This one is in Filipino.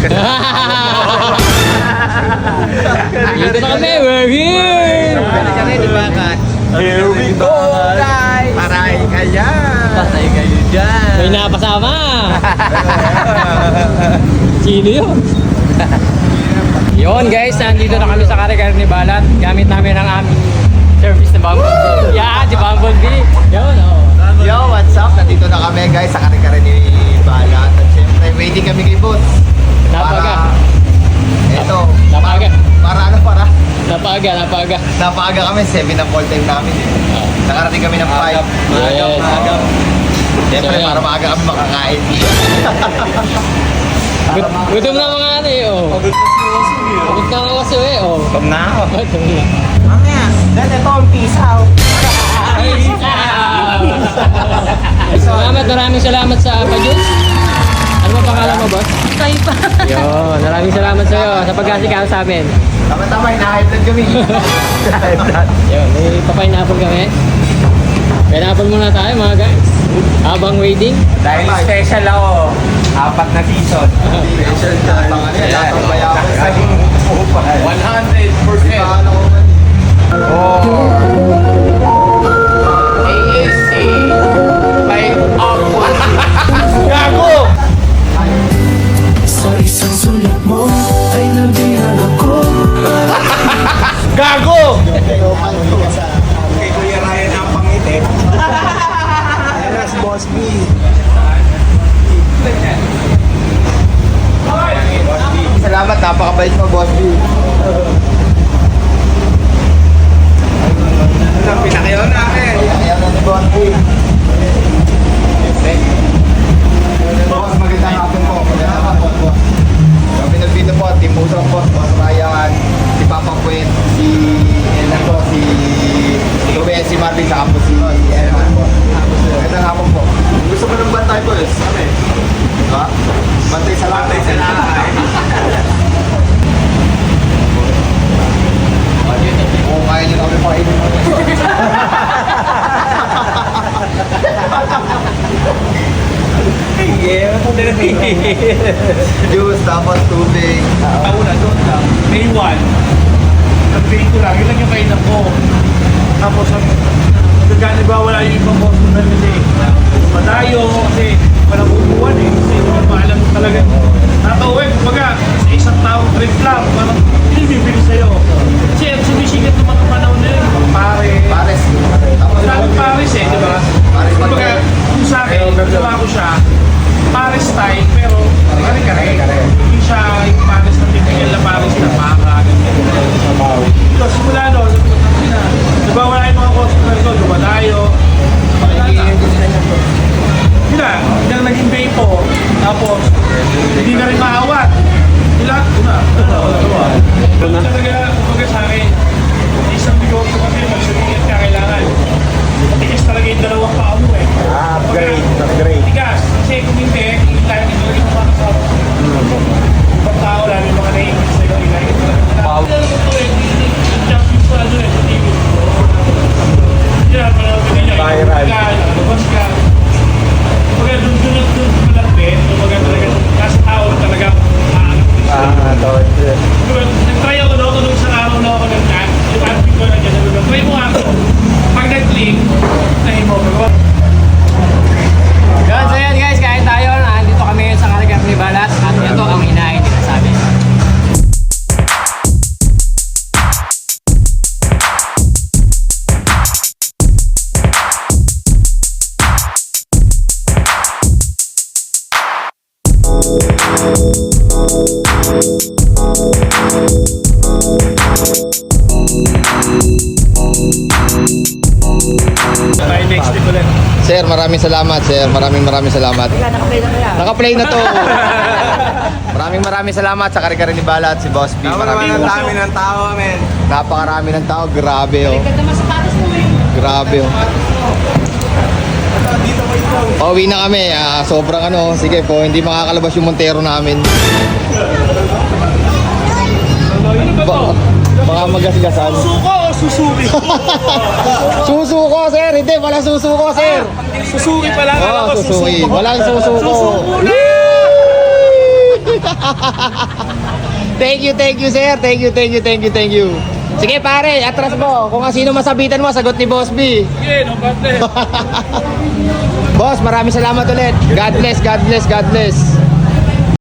Dito na kami, we're here! Here we go, guys! Paray kaya! Patay kayo dyan. May napasama! Sino yun? Yun guys, nandito na kami sa Kare-Kare ni Balat. Gamit namin ang aming service na Bumblebee. Yeah, si Bumblebee. Yun, oh. Yo, what's up? Nandito na kami, guys, sa Kare-Kare ni Balat. At syempre, waiting kami kay Boss. Napaga. Eto, Napaga. para? Napaga. Napaaga kami, 7 ang call time namin. Nakarating kami ng 5. Yes. Siyempre, So, para maaga kami makakain. Gutom na mga ano eh, oh. Pagod na ako kasi eh, oh. Tom na ako. Gutom na. Mamaya, dahil ito ang peace out. Maraming salamat sa Pajus. Ano ba pangalan mo, boss? Kayo pa. Yun, maraming salamat sa iyo sa pag-asikaw sa amin. Tama-tama, hina-high blood kami. Yun, may pa-pineapple kami. Pineapple muna tayo mga guys. Habang waiting. Dahil special ako, 4 na season. Special na. Lahat ng bayawan. 100%. ASC. By up. Gago! Sa isang sulat mo ay nabihan ako. Gago! Kay Kuya Ryan ang pangiti. Alas, Boss B. Salamat, napakabait mo, Boss B. Pinakayaw natin. Pinakayaw na ni Boss B. Boss, magandang hapon po. Magandang hapon po. Kami nagbito po, Team Usok po, Boss Ryan, si Papa Quinn, si Elan po, si Ruben, si Marvin, saka po si Elan po. Magandang hapon po. Gusto mo ng bantay po, yes? Kami. Ha? Bantay sa lahat. Bantay sa lahat. Oo, kaya nyo na kami pakainin mo. Juice, tapos tubig. Ako na doon lang. May 1. Nag-pay ko lang. Yun lang yung kainan ko. Tapos, magagani ba wala yung ibang customer kasi madayo kasi walang upuan eh. Kasi hindi mo maalam talaga. Natawin, kumbaga, sa isang taong trip lang, parang hindi bibili sa'yo. Kasi ang sumisigat ng mga panahon na yun, mga pare. Pares. Tapos Sabi Paris eh, di ba? Paris. Kumbaga, kung sa akin, ginawa ko siya, Paris style, pero kare-kare. Hindi siya yung Paris na typical na Paris na baka, ganyan. So, simula no, sabi ko, na, di ba wala yung mga customer ko, dumadayo, yun na, yung naging vapo, tapos, hindi na rin maawat. Ilat ko na. Talaga, kumbaga sa akin, isang negosyo kasi, magsuliit ka kailangan. Matigas talaga yung dalawang paa mo eh. upgrade. Matigas. Kasi kung hindi, ilayin ito rin mga kasama. Ibang tao lang, yung mga naiingit sa'yo, ilayin ito lang. Wow. Champions pa ano eh, sa TV. Yeah, parang ganyan. Viral. Lumabas ka. Kumbaga, dun malapit. Kumbaga talaga, nasa tao talaga Tawad. nag-try ako daw nung isang araw na ako nag-chat. Yung admin ko na dyan, sabi ko, try mo nga ako. Pag nag-click, ay mo, Yun, so yun guys, kain tayo. Nandito kami sa Kare-Kare ni Balat. At ito ang hinahin nila sa amin. tayo next week ulit. Sir, maraming salamat, sir. Maraming salamat. Naka-play na to. Maraming salamat sa Kare-Kare ni Balat, si Boss B. Maraming dami ng tao, men. Napakarami ng tao, grabe oh. Grabe oh. Pauwi na kami, sobrang ano, sige po, hindi makakalabas yung Montero namin. Baka magasgasan. Suko o susuki? Susuko, sir! Hindi, wala susuko, sir! Susuki pala. Oo, susuki. Walang susuko. Susuko na! Thank you, sir. Thank you. Sige, pare, atras mo. Kung sino masabitan mo, sagot ni Boss B. Sige, no problem. Boss, maraming salamat ulit. God bless.